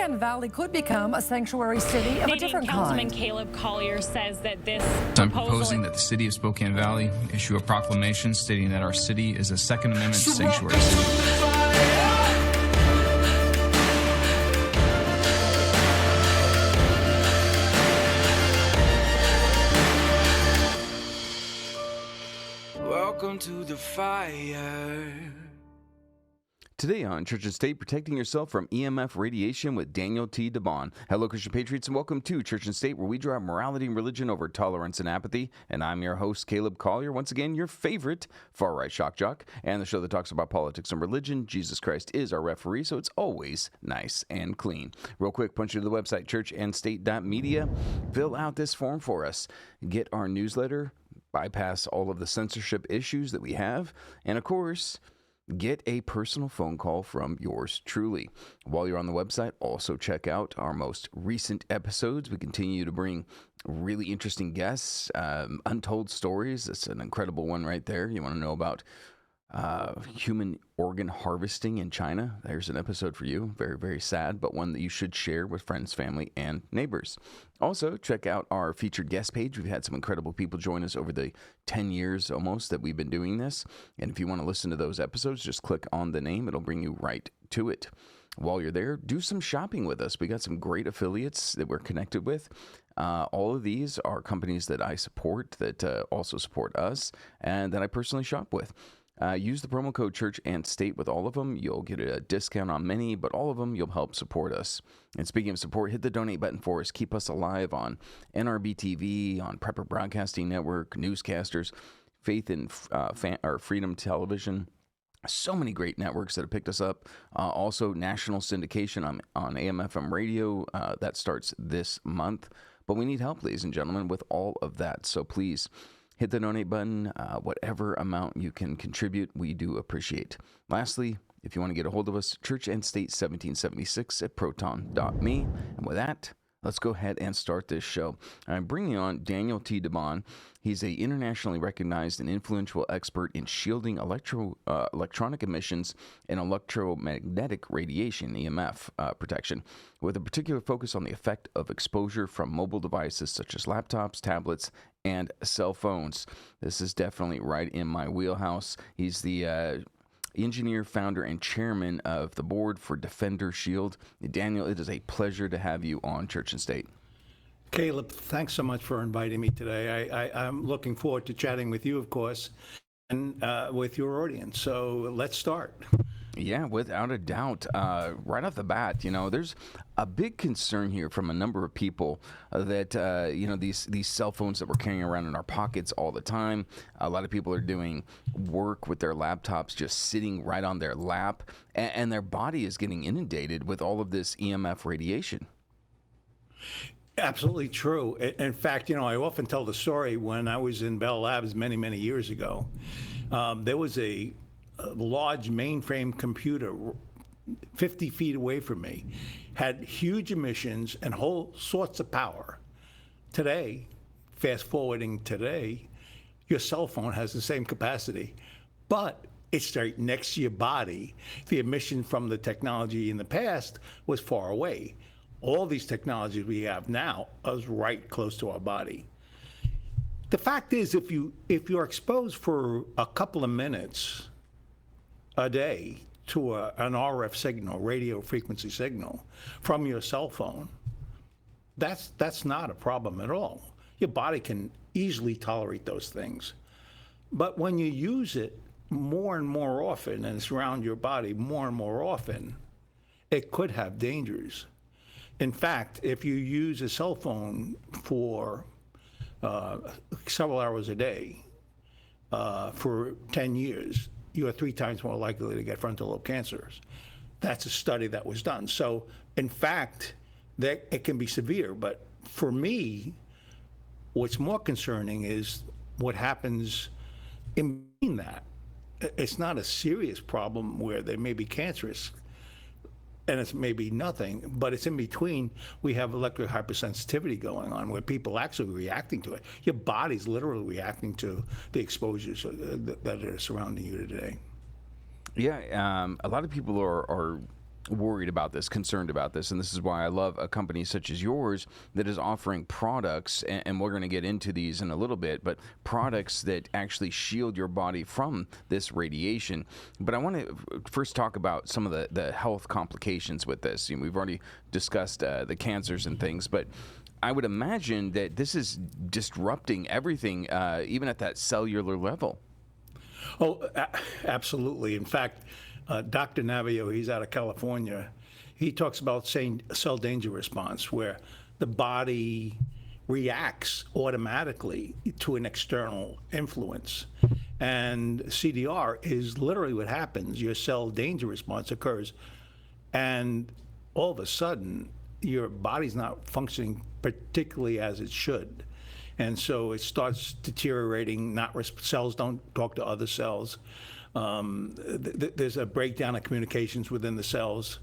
Spokane Valley could become a sanctuary city of a different Councilman kind. Caleb Collier says that this I'm proposing that the city of Spokane Valley issue a proclamation stating that our city is a Second Amendment sanctuary city. Welcome to the fire. Today on Church and State, protecting yourself from EMF radiation with Daniel T. DeBaun. Hello, Christian Patriots, and welcome to Church and State, where we drive morality and religion over tolerance and apathy. And I'm your host, Caleb Collier, once again, your favorite far-right shock jock, and the show that talks about politics and religion. Jesus Christ is our referee, so it's always nice and clean. Real quick, punch you to the website, churchandstate.media. Fill out this form for us. Get our newsletter, bypass all of the censorship issues that we have, and of course, get a personal phone call from yours truly. While you're on the website, also check out our most recent episodes. We continue to bring really interesting guests, untold stories. That's an incredible one right there. You want to know about human organ harvesting in China? There's an episode for you. Very, very sad, but one that you should share with friends, family, and neighbors. Also, check out our featured guest page. We've had some incredible people join us over the 10 years almost that we've been doing this. And if you want to listen to those episodes, just click on the name. It'll bring you right to it. While you're there, do some shopping with us. We got some great affiliates that we're connected with. All of these are companies that I support, that also support us, and that I personally shop with. Use the promo code Church and State with all of them. You'll get a discount on many, but all of them, you'll help support us. And speaking of support, hit the donate button for us. Keep us alive on NRBTV, on Prepper Broadcasting Network, Newscasters, Faith and Freedom Television. So many great networks that have picked us up. Also, national syndication on AM/FM radio. That starts this month. But we need help, ladies and gentlemen, with all of that. So please, hit the donate button. Whatever amount you can contribute, we do appreciate. Lastly, if you want to get a hold of us, churchandstate1776 at proton.me. And with that, let's go ahead and start this show. I'm bringing on Daniel T. DeBaun. He's an internationally recognized and influential expert in shielding electronic emissions and electromagnetic radiation, EMF, protection, with a particular focus on the effect of exposure from mobile devices such as laptops, tablets, and cell phones. This is definitely right in my wheelhouse. He's the engineer, founder, and chairman of the board for Defender Shield. Daniel, it is a pleasure to have you on Church and State. Caleb, thanks so much for inviting me today. I'm looking forward to chatting with you, of course, and with your audience. So let's start. Yeah, without a doubt. Right off the bat, there's a big concern here from a number of people that, these cell phones that we're carrying around in our pockets all the time. A lot of people are doing work with their laptops just sitting right on their lap, and their body is getting inundated with all of this EMF radiation. Absolutely true. In fact, I often tell the story when I was in Bell Labs many, many years ago. There was a large mainframe computer 50 feet away from me, had huge emissions and whole sorts of power. Today, fast forwarding today, your cell phone has the same capacity, but it's right next to your body. The emission from the technology in the past was far away. All these technologies we have now are right close to our body. The fact is, if you're exposed for a couple of minutes a day to an RF signal, radio frequency signal, from your cell phone, that's not a problem at all. Your body can easily tolerate those things. But when you use it more and more often, and it's around your body more and more often, it could have dangers. In fact, if you use a cell phone for several hours a day for 10 years, you are 3 times more likely to get frontal lobe cancers. That's a study that was done. So, in fact, that it can be severe. But for me, what's more concerning is what happens in between that. It's not a serious problem where they may be cancerous, and it's maybe nothing, but it's in between. We have electric hypersensitivity going on where people are actually reacting to it. Your body's literally reacting to the exposures that are surrounding you today. Yeah, a lot of people are worried about this, concerned about this, and this is why I love a company such as yours that is offering products, and we're going to get into these in a little bit, but products that actually shield your body from this radiation. But I want to first talk about some of the health complications with this. You know, we've already discussed the cancers and things, but I would imagine that this is disrupting everything, even at that cellular level. Oh, absolutely. In fact, Dr. Navio, he's out of California, he talks about cell danger response, where the body reacts automatically to an external influence. And CDR is literally what happens. Your cell danger response occurs, and all of a sudden, your body's not functioning particularly as it should. And so it starts deteriorating, cells don't talk to other cells. There's a breakdown of communications within the cells.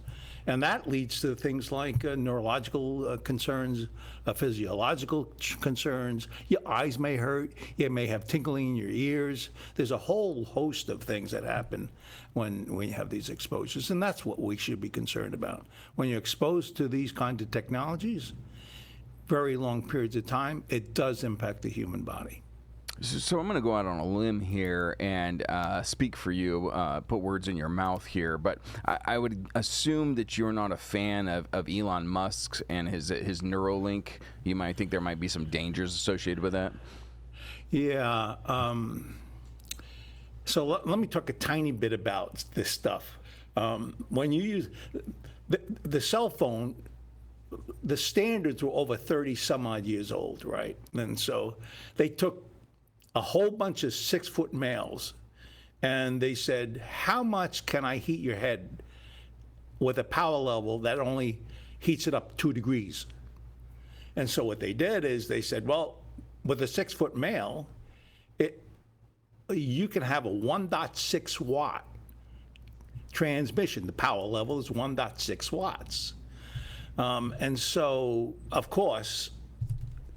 And that leads to things like neurological concerns, physiological concerns. Your eyes may hurt. You may have tingling in your ears. There's a whole host of things that happen when you have these exposures. And that's what we should be concerned about. When you're exposed to these kinds of technologies, very long periods of time, it does impact the human body. So I'm going to go out on a limb here and speak for you, put words in your mouth here, but I would assume that you're not a fan of Elon Musk's and his Neuralink. You might think there might be some dangers associated with that. Yeah. So let me talk a tiny bit about this stuff. When you use the cell phone, the standards were over 30 some odd years old, right? And so they took a whole bunch of 6-foot males and they said, how much can I heat your head with a power level that only heats it up 2 degrees? And so what they did is they said, well, with a 6-foot male, you can have a 1.6 watt transmission. The power level is 1.6 watts. And so, of course,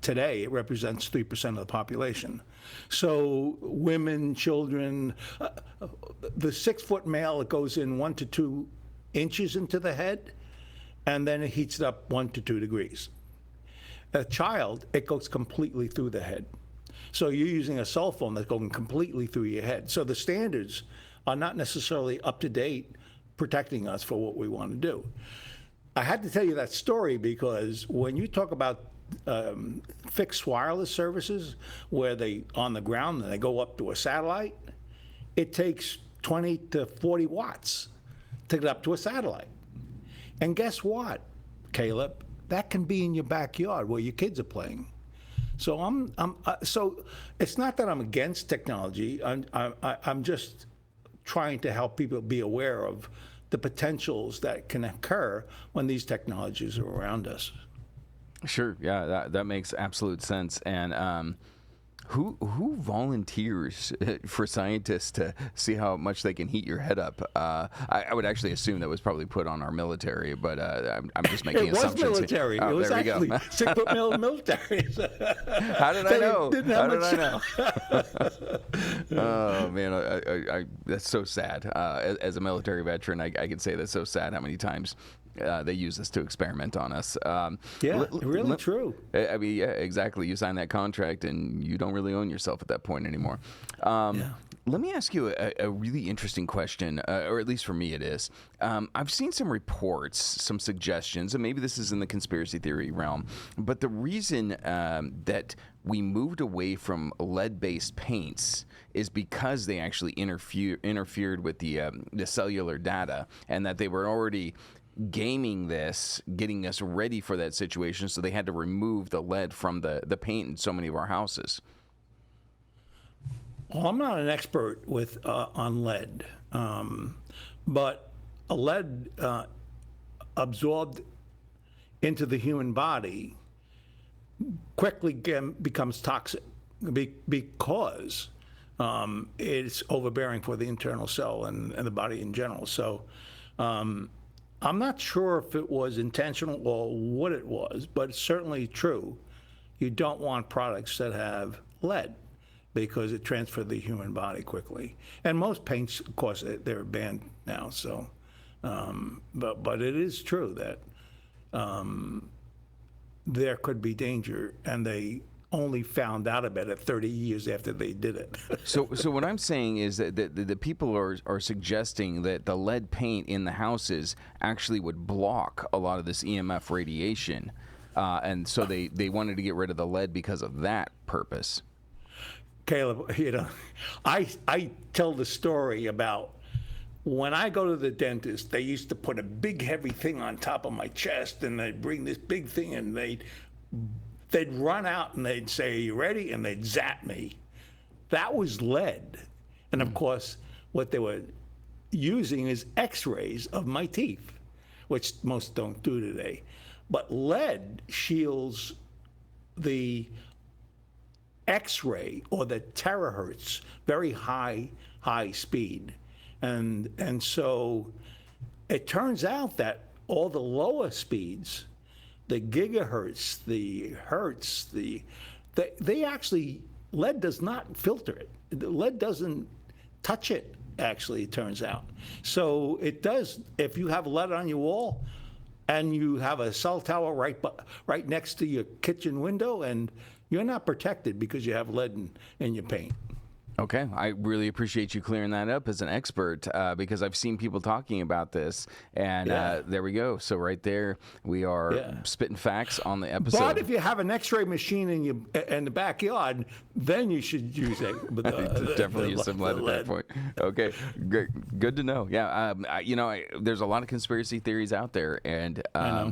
today it represents 3% of the population. So women, children, the 6-foot male, it goes in 1 to 2 inches into the head, and then it heats it up 1 to 2 degrees. A child, it goes completely through the head. So you're using a cell phone that's going completely through your head. So the standards are not necessarily up to date, protecting us for what we want to do. I had to tell you that story because when you talk about fixed wireless services, where they on the ground and they go up to a satellite, it takes 20 to 40 watts to get up to a satellite. And guess what, Caleb? That can be in your backyard where your kids are playing. So so it's not that I'm against technology. I'm just trying to help people be aware of the potentials that can occur when these technologies are around us. Sure, yeah, that makes absolute sense. And who volunteers for scientists to see how much they can heat your head up? I would actually assume that was probably put on our military, but I'm just making assumptions. It was military. Oh, it was there we actually go. 6-foot military. How did I know? How did I know? Oh man, I that's so sad. As a military veteran, I can say that's so sad how many times they use this to experiment on us. Really true. I mean, yeah, exactly. You sign that contract and you don't really own yourself at that point anymore. Let me ask you a really interesting question, or at least for me it is. I've seen some reports, some suggestions, and maybe this is in the conspiracy theory realm, but the reason that we moved away from lead-based paints is because they actually interfered with the cellular data, and that they were already gaming this, getting us ready for that situation, so they had to remove the lead from the paint in so many of our houses. Well, I'm not an expert on lead, but a lead absorbed into the human body quickly becomes toxic because it's overbearing for the internal cell and the body in general. So I'm not sure if it was intentional or what it was, but it's certainly true. You don't want products that have lead because it transfers the human body quickly. And most paints, of course, they're banned now. So But it is true that there could be danger, and they only found out about it 30 years after they did it. So what I'm saying is that the people are suggesting that the lead paint in the houses actually would block a lot of this EMF radiation, and so they wanted to get rid of the lead because of that purpose. Caleb, I tell the story about when I go to the dentist, they used to put a big heavy thing on top of my chest, and they'd bring this big thing, and they'd run out and they'd say, "Are you ready?" And they'd zap me. That was lead. And of course, what they were using is x-rays of my teeth, which most don't do today. But lead shields the x-ray or the terahertz, very high speed. And so it turns out that all the lower speeds, the gigahertz, the hertz, they actually, lead does not filter it. Lead doesn't touch it, actually, it turns out. So it does, if you have lead on your wall and you have a cell tower right next to your kitchen window, and you're not protected because you have lead in your paint. Okay, I really appreciate you clearing that up as an expert, because I've seen people talking about this, and there we go. So right there, we are spitting facts on the episode. But if you have an X-ray machine in the backyard, then you should use it. Definitely use some lead at that point. Okay, great, good to know. Yeah, there's a lot of conspiracy theories out there, and I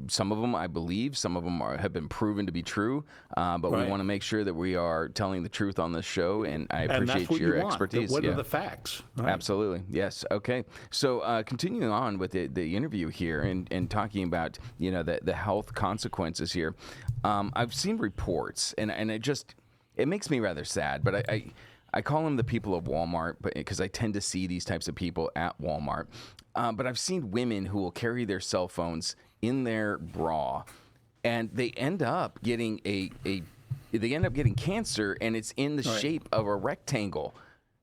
some of them I believe, some of them have been proven to be true, but we want to make sure that we are telling the truth on this show, and I appreciate your expertise. What are the facts? Right? Absolutely, yes. Okay, so continuing on with the interview here and talking about the health consequences here, I've seen reports, and it makes me rather sad, but I call them the people of Walmart, because I tend to see these types of people at Walmart. But I've seen women who will carry their cell phones in their bra, and they end up getting cancer, and it's in the shape of a rectangle.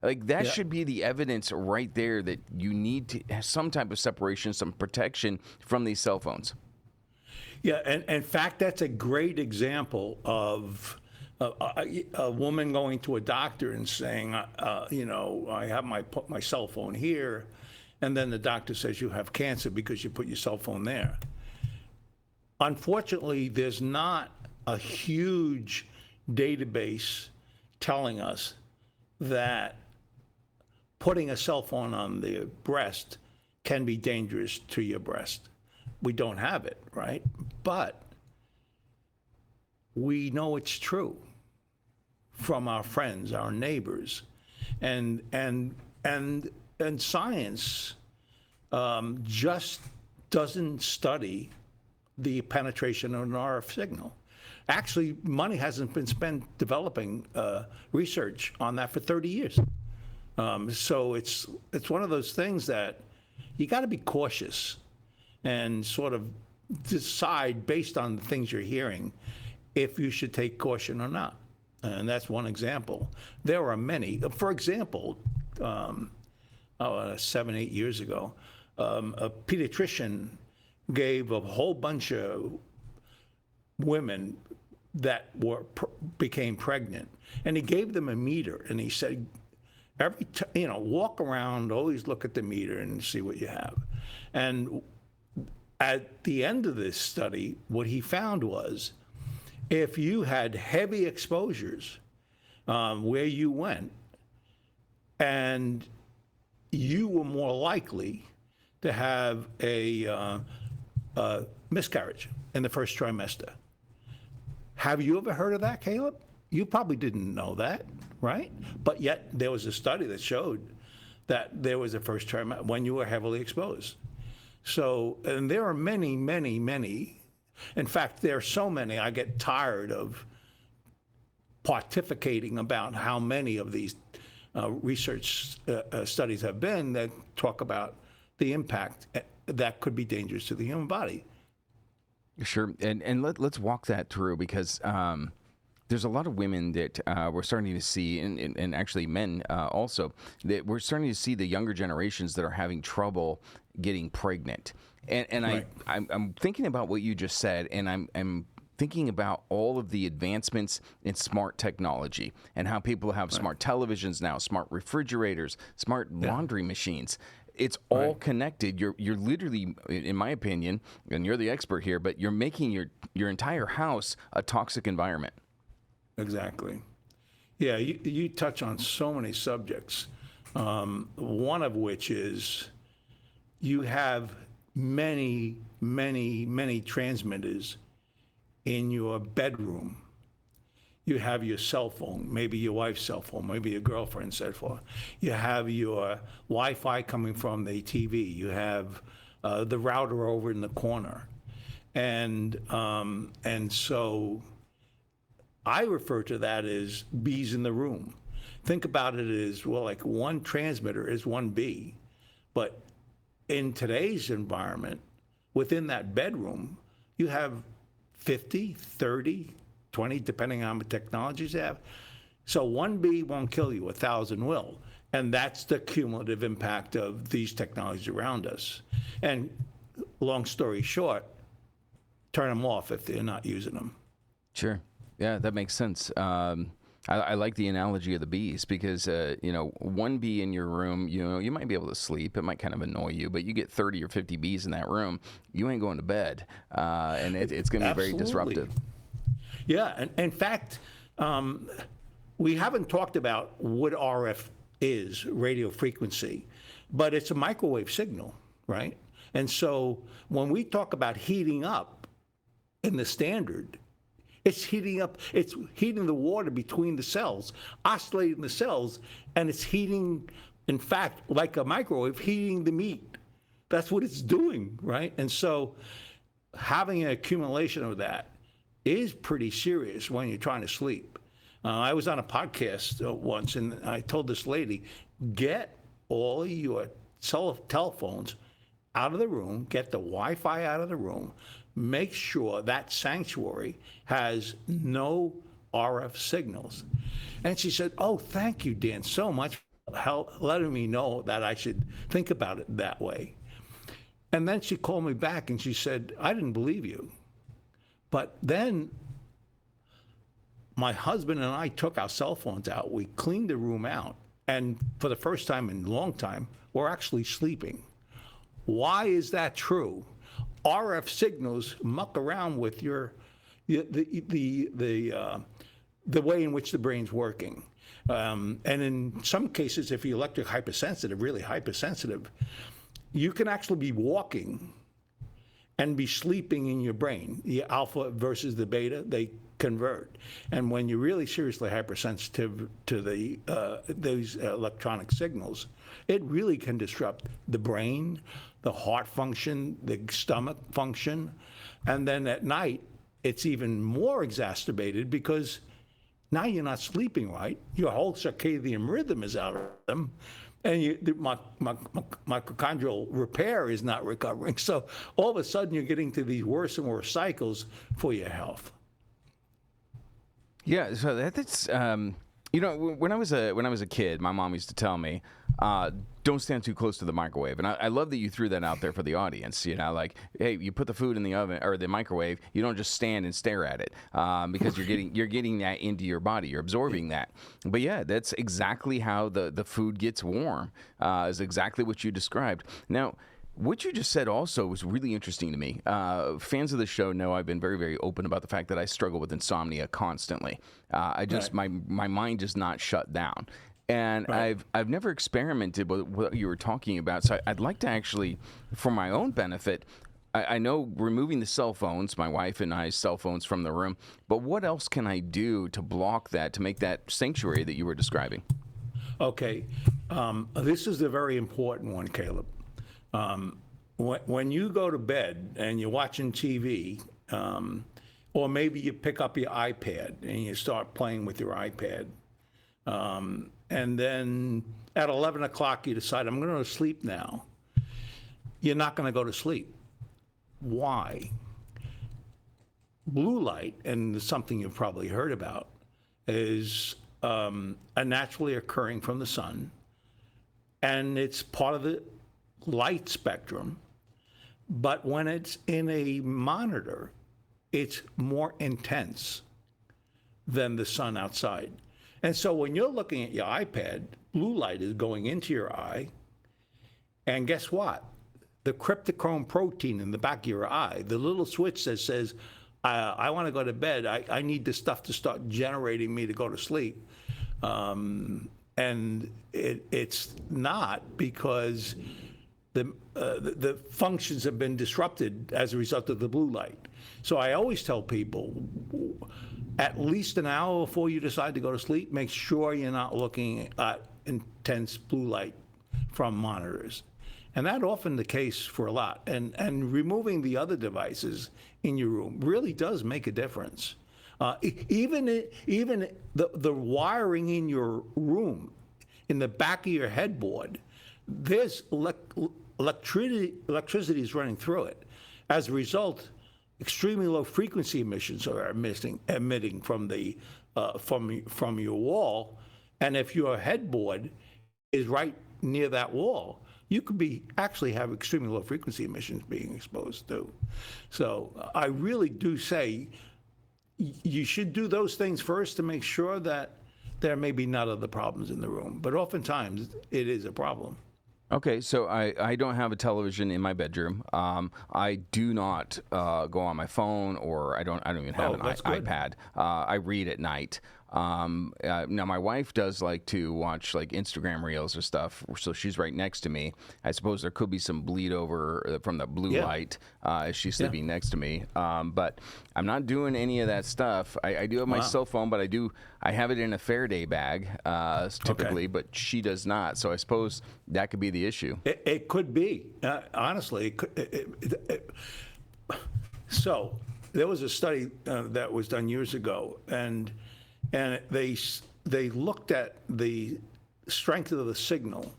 Like that should be the evidence right there that you need to have some type of separation, some protection from these cell phones. Yeah, and in fact, that's a great example of a woman going to a doctor and saying, I have my cell phone here, and then the doctor says you have cancer because you put your cell phone there. Unfortunately, there's not a huge database telling us that putting a cell phone on the breast can be dangerous to your breast. We don't have it, right? But we know it's true from our friends, our neighbors, and science just doesn't study the penetration of an RF signal. Actually, money hasn't been spent developing research on that for 30 years. So it's one of those things that you got to be cautious and sort of decide based on the things you're hearing if you should take caution or not. And that's one example. There are many. For example, 7, 8 years ago, a pediatrician gave a whole bunch of women that became pregnant, and he gave them a meter, and he said, walk around, always look at the meter and see what you have. And at the end of this study, what he found was, if you had heavy exposures where you went, and you were more likely to have a miscarriage in the first trimester. Have you ever heard of that, Caleb? You probably didn't know that, right? But yet there was a study that showed that there was a first trimester when you were heavily exposed. So, and there are many, many, many. In fact, there are so many, I get tired of pontificating about how many of these research studies have been that talk about the impact that could be dangerous to the human body. Sure, and let's walk that through, because there's a lot of women that we're starting to see, and actually men also, that we're starting to see the younger generations that are having trouble getting pregnant. And Right. I'm thinking about what you just said, and I'm thinking about all of the advancements in smart technology and how people have smart televisions now, smart refrigerators, smart laundry machines. It's all connected. You're literally, in my opinion, and you're the expert here, but you're making your entire house a toxic environment. Exactly. Yeah, you touch on so many subjects. One of which is you have many, many, many transmitters in your bedroom. You have your cell phone, maybe your wife's cell phone, maybe your girlfriend's cell phone. You have your Wi-Fi coming from the TV. You have the router over in the corner, and so I refer to that as bees in the room. Think about it as, well, like one transmitter is one bee, but in today's environment, within that bedroom, you have 50, 30, 20, depending on the technologies you have. So one bee won't kill you, 1,000 will. And that's the cumulative impact of these technologies around us. And long story short, turn them off if they're not using them. Sure. Yeah, that makes sense. I like the analogy of the bees because, one bee in your room, you might be able to sleep. It might kind of annoy you, but you get 30 or 50 bees in that room, you ain't going to bed. And it's going to be very disruptive. Yeah, and in fact, we haven't talked about what RF is, radio frequency, but it's a microwave signal, right? And so when we talk about heating up in the standard, it's heating up, it's heating the water between the cells, oscillating the cells, and it's heating, in fact, like a microwave, heating the meat. That's what it's doing, right? And so having an accumulation of that is pretty serious when you're trying to sleep. I was on a podcast once, and I told this lady, get all your telephones out of the room, get the Wi-Fi out of the room, make sure that sanctuary has no RF signals. And she said, oh, thank you, Dan, so much for letting me know that I should think about it that way. And then she called me back and she said, I didn't believe you. But then my husband and I took our cell phones out, we cleaned the room out, and for the first time in a long time, we're actually sleeping. Why is that true? RF signals muck around with the way in which the brain's working. And in some cases, if you're electric hypersensitive, really hypersensitive, you can actually be walking and be sleeping in your brain. The alpha versus the beta, they convert. And when you're really seriously hypersensitive to those electronic signals, it really can disrupt the brain, the heart function, the stomach function. And then at night, it's even more exacerbated because now you're not sleeping right. Your whole circadian rhythm is out of rhythm. And the mitochondrial repair is not recovering. So all of a sudden, you're getting to these worse and worse cycles for your health. Yeah, so that's when I was a kid, my mom used to tell me, don't stand too close to the microwave. And I love that you threw that out there for the audience. Like, hey, you put the food in the oven or the microwave, you don't just stand and stare at it because you're getting that into your body, you're absorbing that. But yeah, that's exactly how the food gets warm. Is exactly what you described. Now, what you just said also was really interesting to me. Fans of the show know I've been very, very open about the fact that I struggle with insomnia constantly. My mind does not shut down. And I've never experimented with what you were talking about. So I'd like to actually, for my own benefit, I know removing the cell phones, my wife and I's cell phones from the room, but what else can I do to block that, to make that sanctuary that you were describing? Okay. This is a very important one, Caleb. When you go to bed and you're watching TV, or maybe you pick up your iPad and you start playing with your iPad, and then at 11 o'clock you decide, I'm going to go to sleep now. You're not going to go to sleep. Why? Blue light, and it's something you've probably heard about, is naturally occurring from the sun, and it's part of the light spectrum. But when it's in a monitor, it's more intense than the sun outside. And so when you're looking at your iPad, blue light is going into your eye, and guess what? The cryptochrome protein in the back of your eye, the little switch that says, I want to go to bed, I need this stuff to start generating me to go to sleep. And it's not, because the functions have been disrupted as a result of the blue light. So I always tell people, at least an hour before you decide to go to sleep, make sure you're not looking at intense blue light from monitors. And that's often the case for a lot. And removing the other devices in your room really does make a difference. Even the wiring in your room, in the back of your headboard, there's electricity is running through it. As a result, extremely low frequency emissions are emitting from the from your wall. And if your headboard is right near that wall, you could actually have extremely low frequency emissions being exposed to. So I really do say you should do those things first to make sure that there may be none of the problems in the room. But oftentimes it is a problem. Okay, so I don't have a television in my bedroom. I do not go on my phone, or I don't even have an iPad. I read at night. Now my wife does like to watch like Instagram reels or stuff, so she's right next to me. I suppose there could be some bleed over from the blue light as she's sleeping next to me. But I'm not doing any of that stuff. I do have my cell phone, but I have it in a Faraday bag typically, but she does not. So I suppose that could be the issue. It could be. Honestly, so there was a study that was done years ago, and they looked at the strength of the signal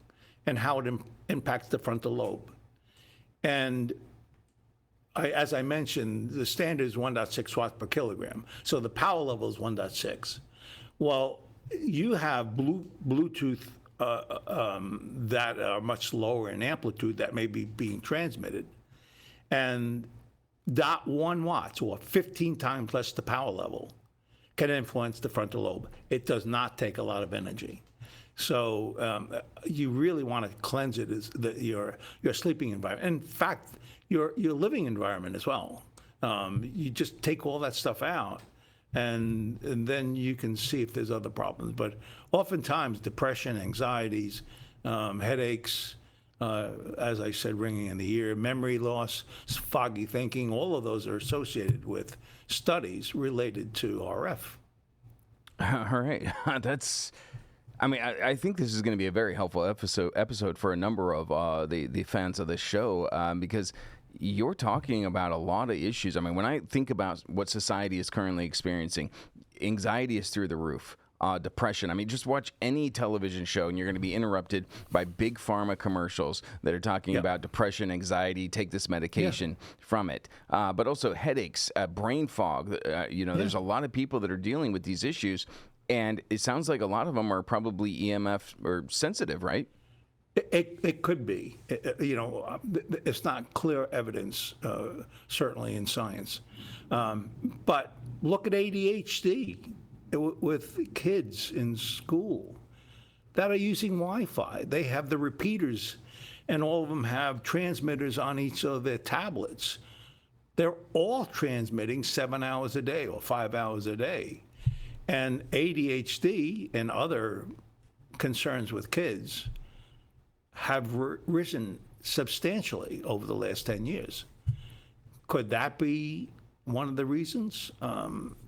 and how it impacts the frontal lobe. And as I mentioned, the standard is 1.6 watts per kilogram. So the power level is 1.6. Well, you have Bluetooth that are much lower in amplitude that may be being transmitted. And 0.1 watts, or 15 times less the power level, can influence the frontal lobe. It does not take a lot of energy. So you really want to cleanse it as your sleeping environment. In fact, your living environment as well. You just take all that stuff out, and then you can see if there's other problems. But oftentimes, depression, anxieties, headaches, as I said, ringing in the ear, memory loss, foggy thinking, all of those are associated with studies related to RF. All right. I think this is going to be a very helpful episode for a number of the fans of this show, because you're talking about a lot of issues. I mean, when I think about what society is currently experiencing, anxiety is through the roof. Depression. I mean, just watch any television show and you're going to be interrupted by big pharma commercials that are talking about depression, anxiety, take this medication from it. But also headaches, brain fog. There's a lot of people that are dealing with these issues, and it sounds like a lot of them are probably EMF or sensitive, right? It could be. It's not clear evidence, certainly in science. But look at ADHD. With kids in school that are using Wi-Fi. They have the repeaters, and all of them have transmitters on each of their tablets. They're all transmitting 7 hours a day or 5 hours a day. And ADHD and other concerns with kids have risen substantially over the last 10 years. Could that be one of the reasons?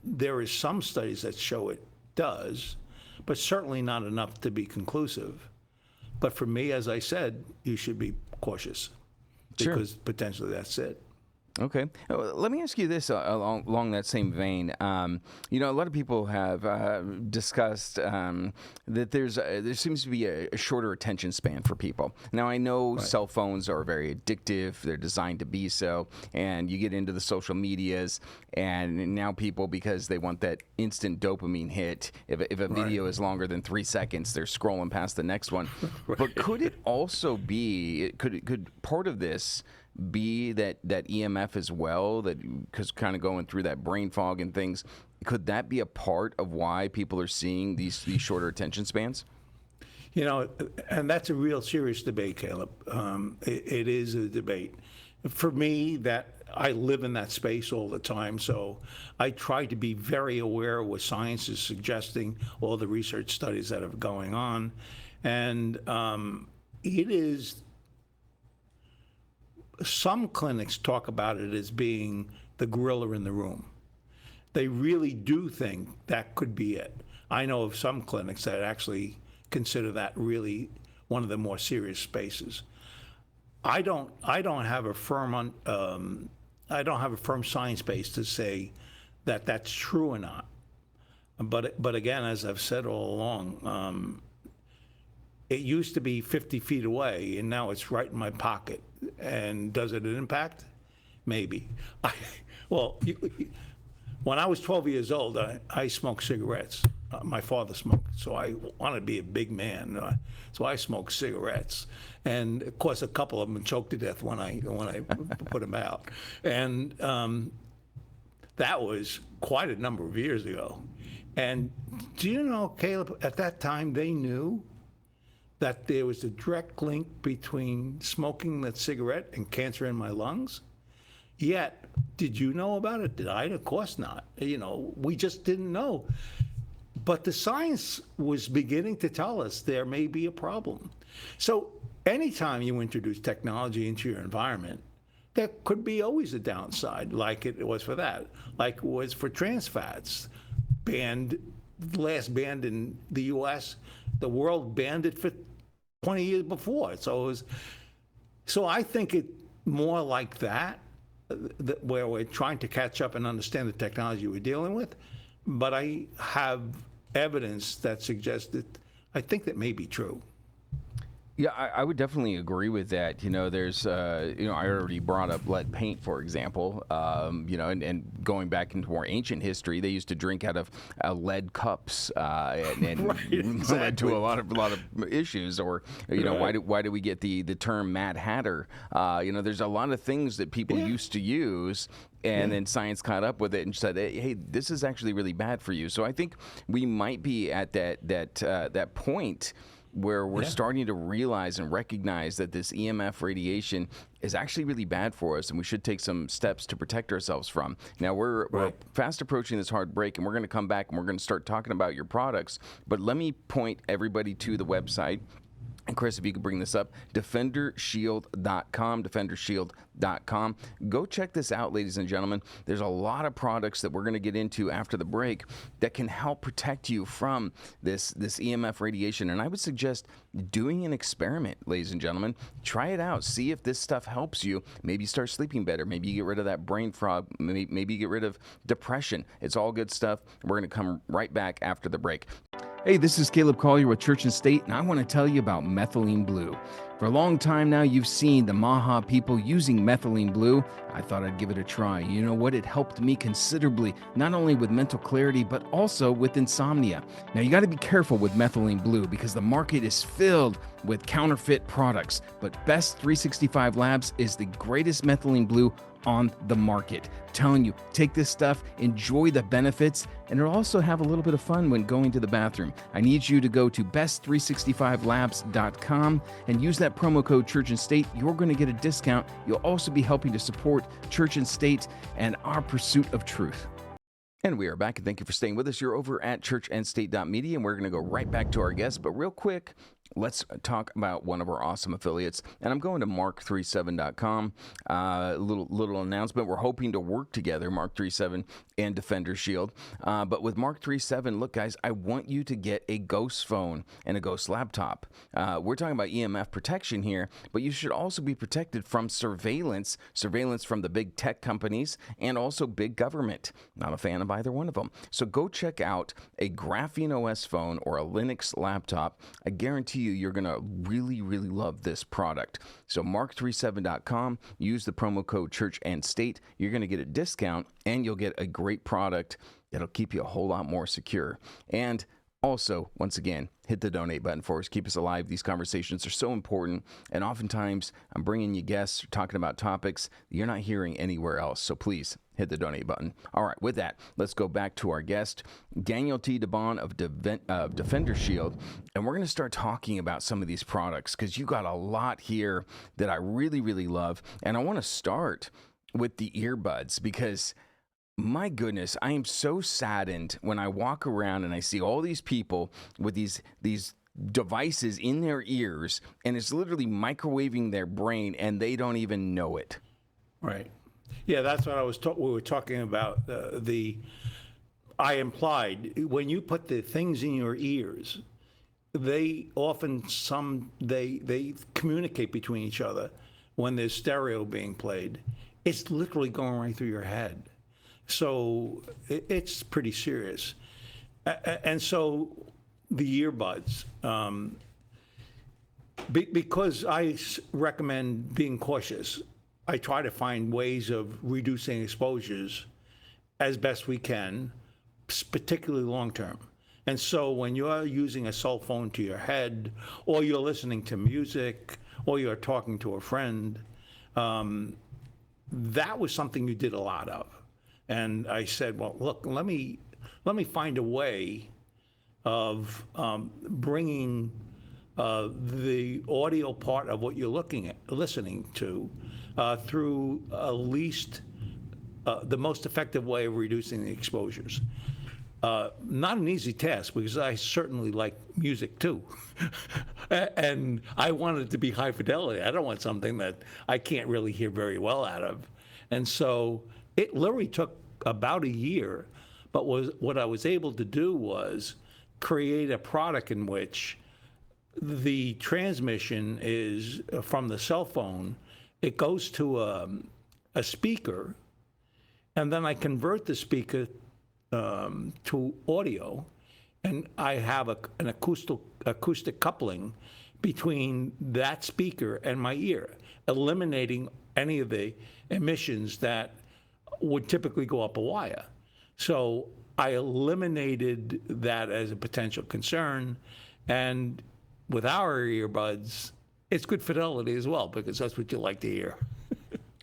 There is some studies that show it does, but certainly not enough to be conclusive. But for me, as I said, you should be cautious, because potentially that's it. Okay. Let me ask you this along that same vein. You know, a lot of people have discussed that there seems to be a shorter attention span for people. Now, I know cell phones are very addictive. They're designed to be so. And you get into the social medias, and now people, because they want that instant dopamine hit, if a video is longer than 3 seconds, they're scrolling past the next one. But could it also be, could part of this be that EMF as well, that because kind of going through that brain fog and things, could that be a part of why people are seeing these shorter attention spans? You know, and that's a real serious debate, Caleb. It is a debate. For me, that I live in that space all the time, so I try to be very aware of what science is suggesting, all the research studies that are going on, and it is. Some clinics talk about it as being the gorilla in the room. They really do think that could be it. I know of some clinics that actually consider that really one of the more serious spaces. I don't have a firm science base to say that that's true or not. But again, as I've said all along, it used to be 50 feet away, and now it's right in my pocket. And does it impact? Maybe. When I was 12 years old, I smoked cigarettes. My father smoked, so I wanted to be a big man. So I smoked cigarettes, and of course, a couple of them choked to death when I put them out. And that was quite a number of years ago. And do you know, Caleb? At that time, they knew that there was a direct link between smoking that cigarette and cancer in my lungs. Yet, did you know about it? Did I? Of course not. You know, we just didn't know. But the science was beginning to tell us there may be a problem. So anytime you introduce technology into your environment, there could be always a downside, like it was for that, like it was for trans fats. Last banned in the U.S., the world banned it for 20 years before. So I think it more like that, where we're trying to catch up and understand the technology we're dealing with. But I have evidence that suggests that I think that may be true. Yeah, I would definitely agree with that. You know, there's, I already brought up lead paint, for example. And going back into more ancient history, they used to drink out of lead cups, and Right, exactly. led to a lot of issues. Or, Right. why do we get the term Mad Hatter? There's a lot of things that people used to use. And then science caught up with it and said, "Hey, this is actually really bad for you." So I think we might be at that point where we're starting to realize and recognize that this EMF radiation is actually really bad for us, and we should take some steps to protect ourselves from. Now, we're fast approaching this hard break, and we're going to come back and we're going to start talking about your products. But let me point everybody to the website. And Chris, if you could bring this up, DefenderShield.com, DefenderShield.com. Go check this out, ladies and gentlemen. There's a lot of products that we're going to get into after the break that can help protect you from this EMF radiation. And I would suggest doing an experiment, ladies and gentlemen. Try it out. See if this stuff helps you. Maybe you start sleeping better. Maybe you get rid of that brain fog. Maybe you get rid of depression. It's all good stuff. We're going to come right back after the break. Hey, this is Caleb Collier with Church and State, and I want to tell you about methylene blue. For a long time now, you've seen the Maha people using methylene blue. I thought I'd give it a try. You know what? It helped me considerably, not only with mental clarity, but also with insomnia. Now, you got to be careful with methylene blue because the market is filled with counterfeit products. But Best 365 Labs is the greatest methylene blue on the market. Telling you, take this stuff, enjoy the benefits, and it'll also have a little bit of fun when going to the bathroom. I need you to go to best365labs.com and use that promo code Church and State. You're going to get a discount. You'll also be helping to support Church and State and our pursuit of truth. And we are back, and thank you for staying with us. You're over at churchandstate.media, and we're going to go right back to our guests. But real quick, let's talk about one of our awesome affiliates. And I'm going to mark37.com. Little announcement. We're hoping to work together, Mark37 and Defender Shield. But with Mark37, look, guys, I want you to get a Ghost phone and a Ghost laptop. We're talking about EMF protection here, but you should also be protected from surveillance from the big tech companies and also big government. Not a fan of either one of them. So go check out a Graphene OS phone or a Linux laptop. I guarantee you're going to really, really love this product. So mark37.com, use the promo code Church and State. You're going to get a discount and you'll get a great product that'll keep you a whole lot more secure. And also, once again, hit the donate button for us. Keep us alive. These conversations are so important. And oftentimes, I'm bringing you guests talking about topics you're not hearing anywhere else. So please hit the donate button. All right, with that, let's go back to our guest, Daniel T. DeBaun of Defender Shield. And we're going to start talking about some of these products because you got a lot here that I really, really love. And I want to start with the earbuds because my goodness, I am so saddened when I walk around and I see all these people with these devices in their ears, and it's literally microwaving their brain, and they don't even know it. Right. Yeah, that's what we were talking about. I implied when you put the things in your ears, they often they communicate between each other when there's stereo being played. It's literally going right through your head. So it's pretty serious. And so the earbuds, because I recommend being cautious, I try to find ways of reducing exposures as best we can, particularly long term. And so when you're using a cell phone to your head, or you're listening to music, or you're talking to a friend, that was something you did a lot of. And I said, well, look, let me find a way of bringing the audio part of what you're listening to through at least the most effective way of reducing the exposures. Not an easy task because I certainly like music too. And I want it to be high fidelity. I don't want something that I can't really hear very well out of. And so it literally took about a year, but what I was able to do was create a product in which the transmission is from the cell phone, it goes to a speaker, and then I convert the speaker to audio, and I have an acoustic coupling between that speaker and my ear, eliminating any of the emissions that would typically go up a wire. So I eliminated that as a potential concern, and with our earbuds, it's good fidelity as well because that's what you like to hear.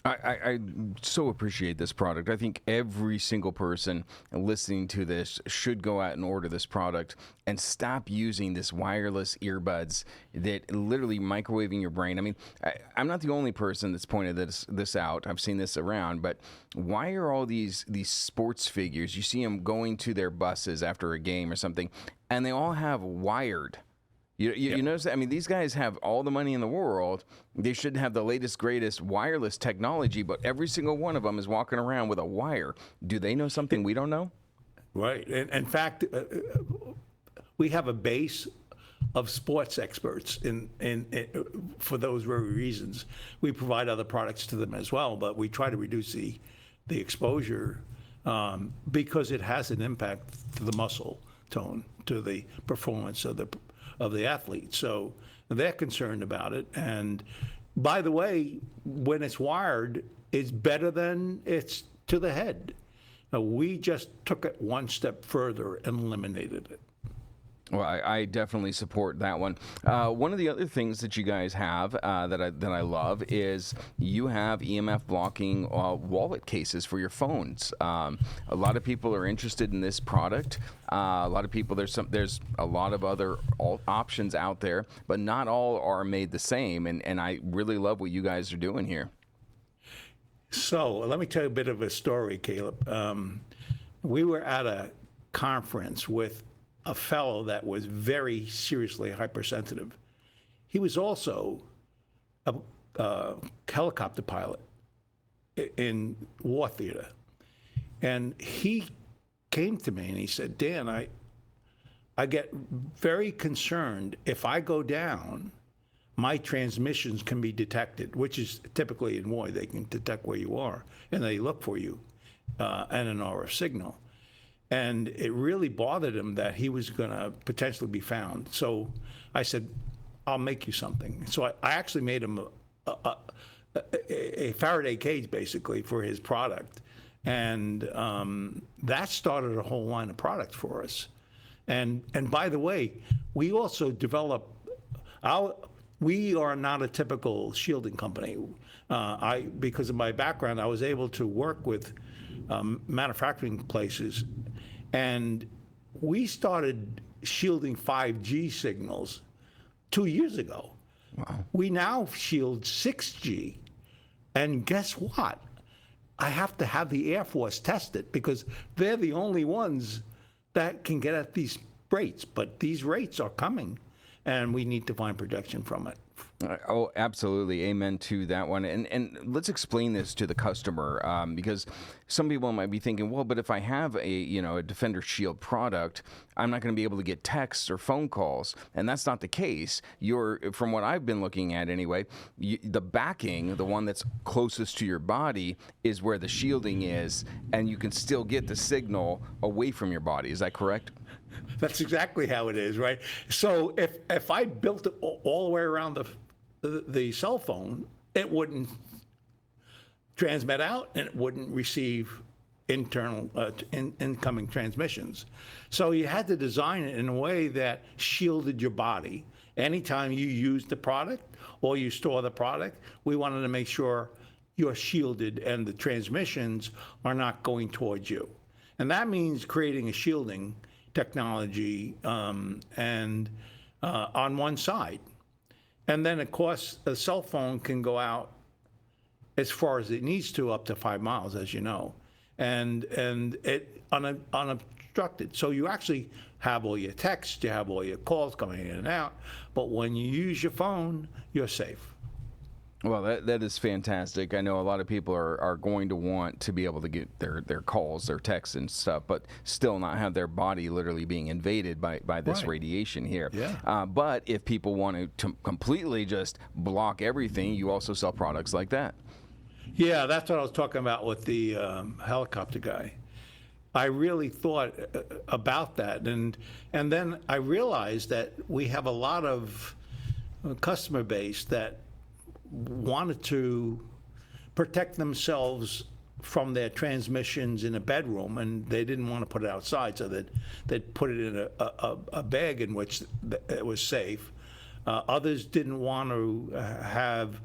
I so appreciate this product. I think every single person listening to this should go out and order this product and stop using this wireless earbuds that literally microwaving your brain. I mean, I'm not the only person that's pointed this out. I've seen this around, but why are all these sports figures, you see them going to their buses after a game or something, and they all have wired. You notice that? I mean, these guys have all the money in the world. They should have the latest, greatest wireless technology, but every single one of them is walking around with a wire. Do they know something we don't know? Right. And in fact, we have a base of sports experts for those very reasons. We provide other products to them as well, but we try to reduce the exposure because it has an impact to the muscle tone, to the performance of the athlete. So they're concerned about it. And by the way, when it's wired, it's better than it's to the head. Now, we just took it one step further and eliminated it. Well, I definitely support that one. One of the other things that you guys have that I love is you have EMF blocking wallet cases for your phones. A lot of people are interested in this product. A lot of people, there's a lot of other options out there, but not all are made the same. And I really love what you guys are doing here. So let me tell you a bit of a story, Caleb. We were at a conference with a fellow that was very seriously hypersensitive. he was also a helicopter pilot in war theater. And he came to me and he said, Dan, I get very concerned if I go down, my transmissions can be detected, which is typically in war, they can detect where you are and they look for you and an RF signal. And it really bothered him that he was going to potentially be found. So I said, I'll make you something. So I actually made him a Faraday cage, basically, for his product. And that started a whole line of products for us. And by the way, we also develop we are not a typical shielding company. Because of my background, I was able to work with manufacturing places, and we started shielding 5G signals 2 years ago. Wow. We now shield 6G, and guess what? I have to have the Air Force test it because they're the only ones that can get at these rates. But these rates are coming, and we need to find protection from it. Oh, absolutely. Amen to that one. And let's explain this to the customer because some people might be thinking, well, but if I have a Defender Shield product, I'm not going to be able to get texts or phone calls. And that's not the case. From what I've been looking at anyway, the backing, the one that's closest to your body, is where the shielding is, and you can still get the signal away from your body. Is that correct? That's exactly how it is, right? So if I built it all the way around the cell phone, it wouldn't transmit out and it wouldn't receive incoming transmissions. So you had to design it in a way that shielded your body. Anytime you use the product or you store the product, we wanted to make sure you're shielded and the transmissions are not going towards you. And that means creating a shielding technology on one side. And then, of course, a cell phone can go out as far as it needs to, up to 5 miles, as you know, and it unobstructed. So you actually have all your texts, you have all your calls coming in and out, but when you use your phone, you're safe. Well, that is fantastic. I know a lot of people are going to want to be able to get their calls, their texts and stuff, but still not have their body literally being invaded by this radiation here. Yeah. But if people want to completely just block everything, you also sell products like that. Yeah, that's what I was talking about with the helicopter guy. I really thought about that, and then I realized that we have a lot of customer base that wanted to protect themselves from their transmissions in a bedroom, and they didn't want to put it outside, so they'd put it in a bag in which it was safe. Others didn't want to have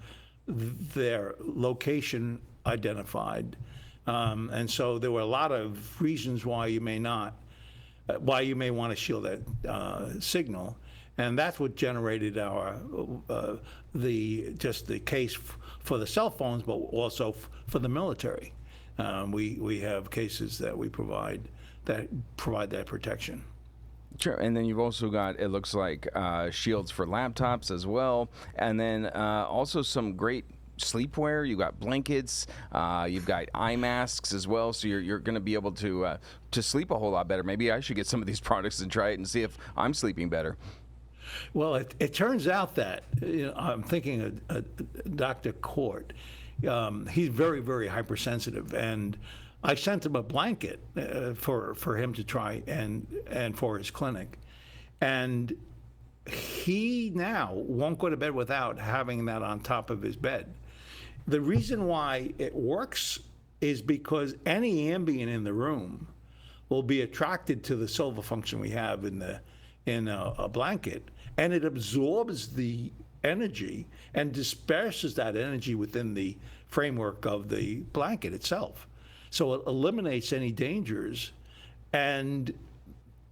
their location identified, and so there were a lot of reasons why you may want to shield that signal. And that's what generated our the case for the cell phones, but also for the military. We have cases that we provide that protection. Sure, and then you've also got, it looks like, shields for laptops as well, and then also some great sleepwear. You've got blankets, you've got eye masks as well, so you're going to be able to sleep a whole lot better. Maybe I should get some of these products and try it and see if I'm sleeping better. Well, it turns out that, I'm thinking of Dr. Court. He's very, very hypersensitive, and I sent him a blanket for him to try and for his clinic. And he now won't go to bed without having that on top of his bed. The reason why it works is because any ambient in the room will be attracted to the silver function we have in a blanket, and it absorbs the energy and disperses that energy within the framework of the blanket itself. So it eliminates any dangers, and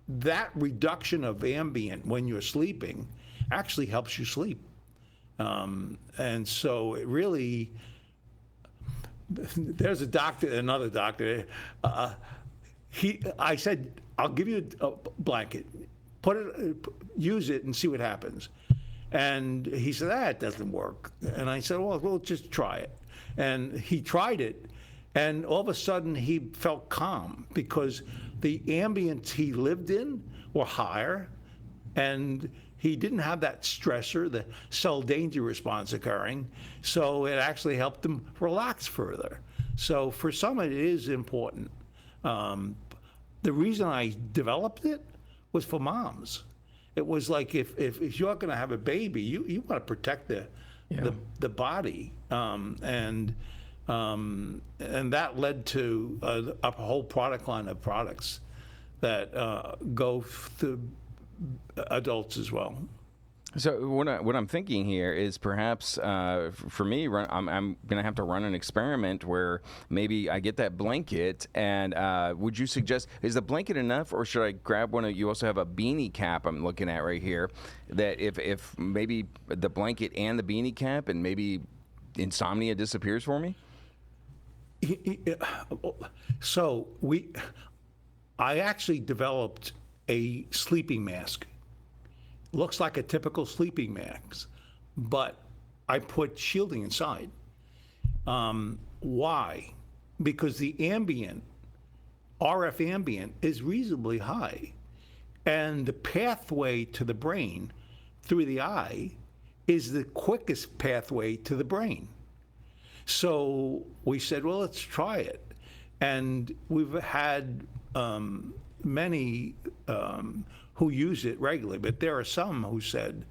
that reduction of ambient when you're sleeping actually helps you sleep. And so it really, there's another doctor. I said, I'll give you a blanket. Use it and see what happens. And he said, it doesn't work. And I said, well, we'll just try it. And he tried it, and all of a sudden he felt calm because the ambience he lived in were higher, and he didn't have that stressor, the cell danger response occurring, so it actually helped him relax further. So for some, it is important. The reason I developed it was for moms. It was like if you're going to have a baby, you want to protect the body, and that led to a whole product line of products that go to adults as well. So what I'm thinking here is perhaps for me, I'm going to have to run an experiment where maybe I get that blanket, and would you suggest, is the blanket enough, or should I grab one of, you also have a beanie cap I'm looking at right here, that if maybe the blanket and the beanie cap, and maybe insomnia disappears for me? So I actually developed a sleeping mask. Looks like a typical sleeping mask, but I put shielding inside. Why? Because the RF ambient is reasonably high, and the pathway to the brain through the eye is the quickest pathway to the brain. So we said, well, let's try it. And we've had many who use it regularly, but there are some who said,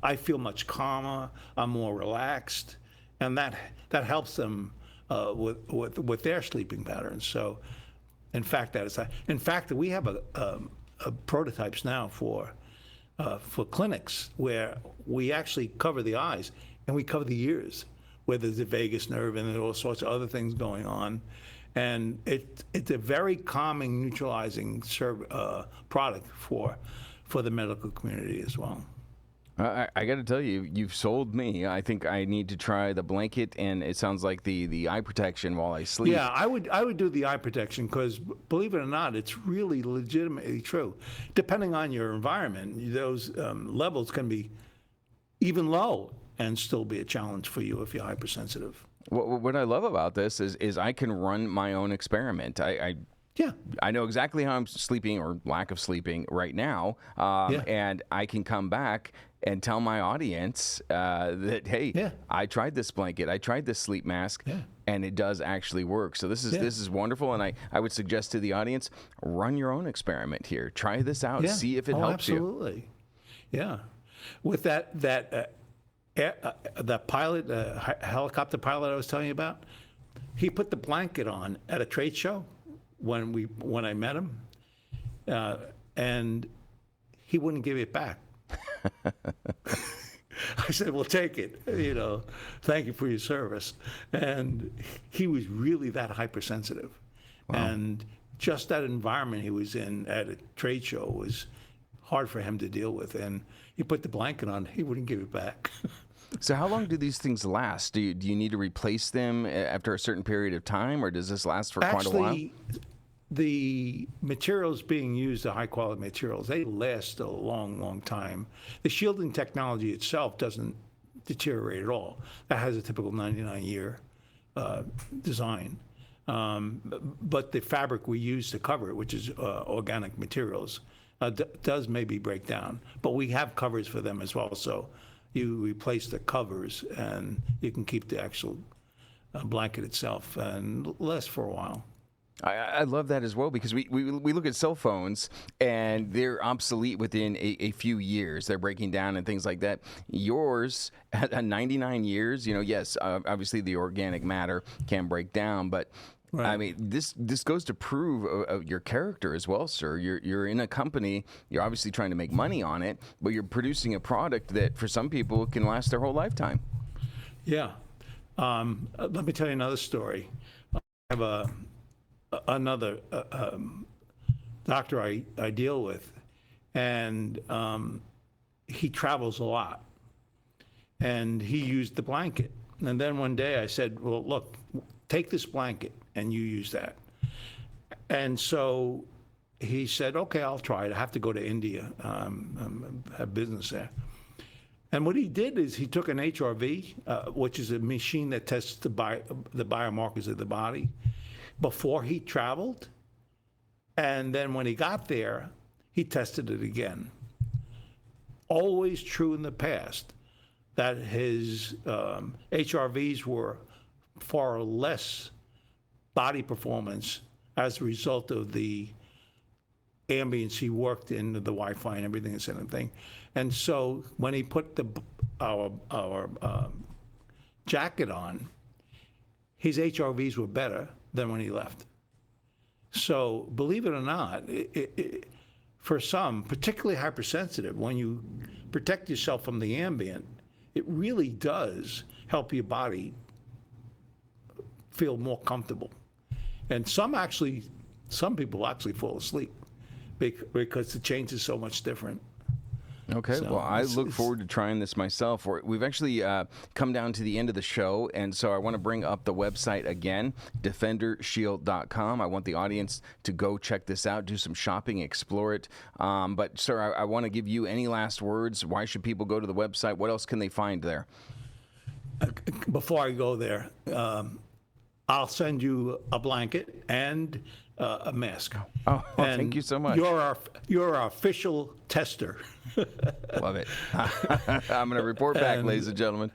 I feel much calmer, I'm more relaxed, and that helps them with their sleeping patterns. So, in fact, we have prototypes now for clinics where we actually cover the eyes and we cover the ears, where there's the vagus nerve and all sorts of other things going on. And it's a very calming, neutralizing product for the medical community as well. I got to tell you, you've sold me. I think I need to try the blanket, and it sounds like the eye protection while I sleep. Yeah, I would do the eye protection because, believe it or not, it's really legitimately true. Depending on your environment, those levels can be even low and still be a challenge for you if you're hypersensitive. What I love about this is I can run my own experiment. I know exactly how I'm sleeping or lack of sleeping right now, and I can come back and tell my audience that, hey, I tried this blanket, I tried this sleep mask, and it does actually work. So this is wonderful, and I would suggest to the audience, run your own experiment here. Try this out, see if it helps you. Absolutely, yeah. With that pilot, helicopter pilot I was telling you about, he put the blanket on at a trade show when I met him, and he wouldn't give it back. I said, well, take it, thank you for your service. And he was really that hypersensitive. Wow. And just that environment he was in at a trade show was hard for him to deal with. And he put the blanket on, he wouldn't give it back. So how long do these things last? Do you need to replace them after a certain period of time, or does this last for quite a while? Actually, the materials being used are high-quality materials. They last a long, long time. The shielding technology itself doesn't deteriorate at all. That has a typical 99-year design. But the fabric we use to cover it, which is organic materials, does maybe break down. But we have covers for them as well. So you replace the covers, and you can keep the actual blanket itself and last for a while. I love that as well, because we look at cell phones and they're obsolete within a few years. They're breaking down and things like that. Yours at 99 years, yes, obviously the organic matter can break down, but right. I mean, this goes to prove your character as well, sir. You're in a company, you're obviously trying to make money on it, but you're producing a product that for some people can last their whole lifetime. Yeah. Let me tell you another story. I have another doctor I deal with, and he travels a lot, and he used the blanket. And then one day I said, well, look, take this blanket and you use that. And so he said, okay, I'll try it. I have to go to India, have business there. And what he did is he took an HRV, which is a machine that tests the biomarkers of the body, before he traveled. And then when he got there, he tested it again. Always true in the past that his HRVs were far less body performance as a result of the ambience he worked in, the Wi-Fi and everything, and so when he put our jacket on, his HRVs were better than when he left. So believe it or not, for some, particularly hypersensitive, when you protect yourself from the ambient, it really does help your body feel more comfortable. And some people actually fall asleep because the change is so much different. Okay, So well, I look forward to trying this myself. We've actually come down to the end of the show, and so I want to bring up the website again, defendershield.com. I want the audience to go check this out, do some shopping, explore it. But, sir, I want to give you any last words. Why should people go to the website? What else can they find there? Before I go there, I'll send you a blanket and a mask. Oh, and thank you so much. You're our official tester. Love it. I'm going to report back, ladies and gentlemen.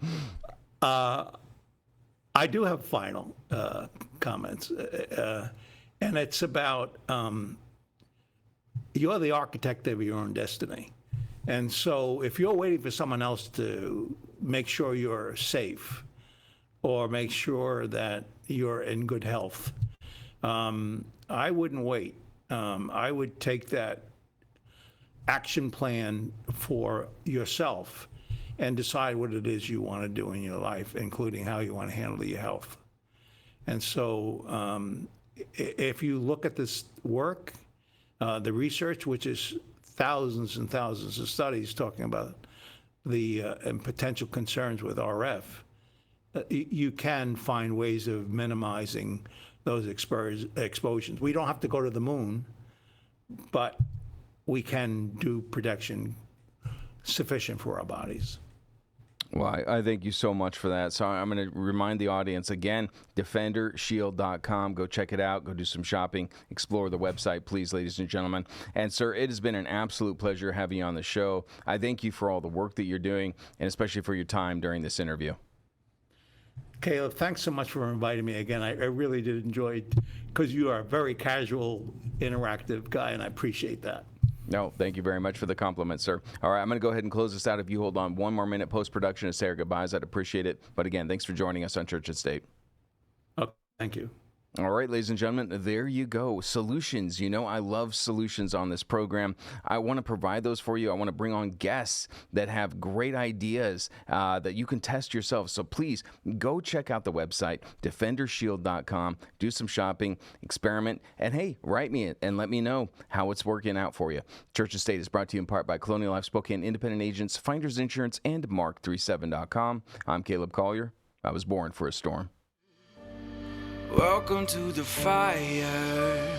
I do have final comments, and it's about you're the architect of your own destiny. And so if you're waiting for someone else to make sure you're safe or make sure that you're in good health, I wouldn't wait. I would take that action plan for yourself and decide what it is you want to do in your life, including how you want to handle your health. And so if you look at this work, the research, which is thousands and thousands of studies talking about the and potential concerns with RF, you can find ways of minimizing those exposures. We don't have to go to the moon, but we can do protection sufficient for our bodies. Well, I thank you so much for that. So I'm going to remind the audience again, defendershield.com. Go check it out. Go do some shopping. Explore the website, please, ladies and gentlemen. And, sir, it has been an absolute pleasure having you on the show. I thank you for all the work that you're doing, and especially for your time during this interview. Caleb, thanks so much for inviting me again. I really did enjoy it because you are a very casual, interactive guy, and I appreciate that. No, thank you very much for the compliment, sir. All right, I'm going to go ahead and close this out. If you hold on one more minute post-production to say our goodbyes, I'd appreciate it. But again, thanks for joining us on Church and State. Oh, thank you. All right, ladies and gentlemen, there you go. Solutions. You know, I love solutions on this program. I want to provide those for you. I want to bring on guests that have great ideas that you can test yourself. So please go check out the website, defendershield.com. Do some shopping, experiment, and hey, write me and let me know how it's working out for you. Church and State is brought to you in part by Colonial Life Spokane Independent Agents, Finders Insurance, and Mark37.com. I'm Caleb Collier. I was born for a storm. Welcome to the fire.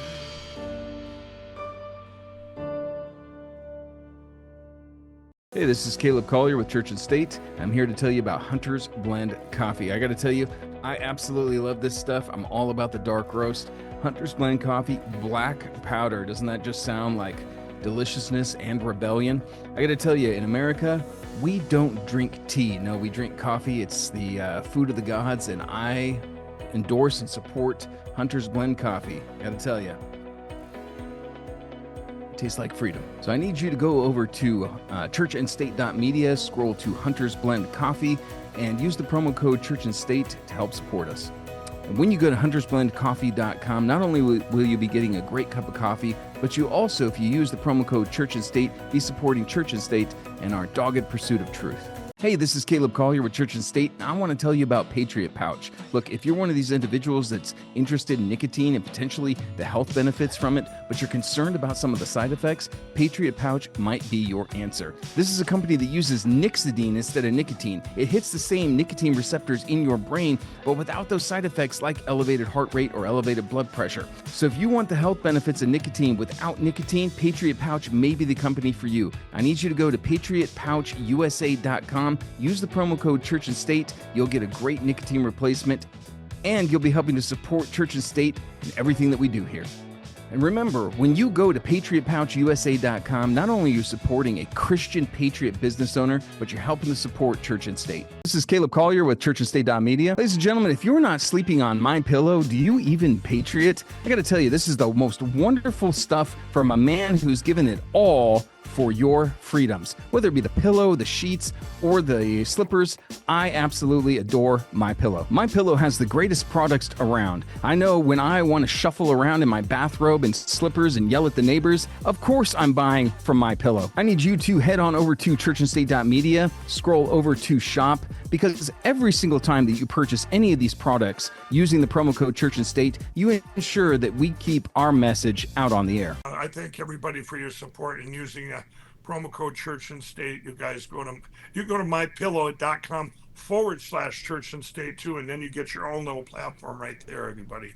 Hey, this is Caleb Collier with Church and State. I'm here to tell you about Hunter's Blend Coffee. I got to tell you, I absolutely love this stuff. I'm all about the dark roast. Hunter's Blend Coffee, black powder. Doesn't that just sound like deliciousness and rebellion? I got to tell you, in America, we don't drink tea. No, we drink coffee. It's the food of the gods, and I endorse and support Hunter's Blend Coffee. Gotta tell you, it tastes like freedom. So I need you to go over to churchandstate.media, scroll to Hunter's Blend Coffee, and use the promo code Church and State to help support us. And when you go to huntersblendcoffee.com, not only will you be getting a great cup of coffee, but you also, if you use the promo code Church and State, be supporting Church and State and our dogged pursuit of truth. Hey, this is Caleb Collier with Church and State, and I want to tell you about Patriot Pouch. Look, if you're one of these individuals that's interested in nicotine and potentially the health benefits from it, but you're concerned about some of the side effects, Patriot Pouch might be your answer. This is a company that uses nixidine instead of nicotine. It hits the same nicotine receptors in your brain, but without those side effects like elevated heart rate or elevated blood pressure. So if you want the health benefits of nicotine without nicotine, Patriot Pouch may be the company for you. I need you to go to patriotpouchusa.com. Use the promo code Church and State. You'll get a great nicotine replacement, and you'll be helping to support Church and State and everything that we do here. And remember, when you go to patriotpouchusa.com, not only are you supporting a Christian patriot business owner, but you're helping to support Church and State. This is Caleb Collier with churchandstate.media. Ladies and gentlemen, if you're not sleeping on my pillow, do you even patriot? I got to tell you, this is the most wonderful stuff from a man who's given it all for your freedoms. Whether it be the pillow, the sheets, or the slippers, I absolutely adore My Pillow. My Pillow has the greatest products around. I know when I want to shuffle around in my bathrobe and slippers and yell at the neighbors, of course I'm buying from My Pillow. I need you to head on over to churchandstate.media, scroll over to shop, because every single time that you purchase any of these products using the promo code Church and State, you ensure that we keep our message out on the air. I thank everybody for your support in using promo code Church and State. You guys go to mypillow.com/Church and State too, and then you get your own little platform right there, everybody.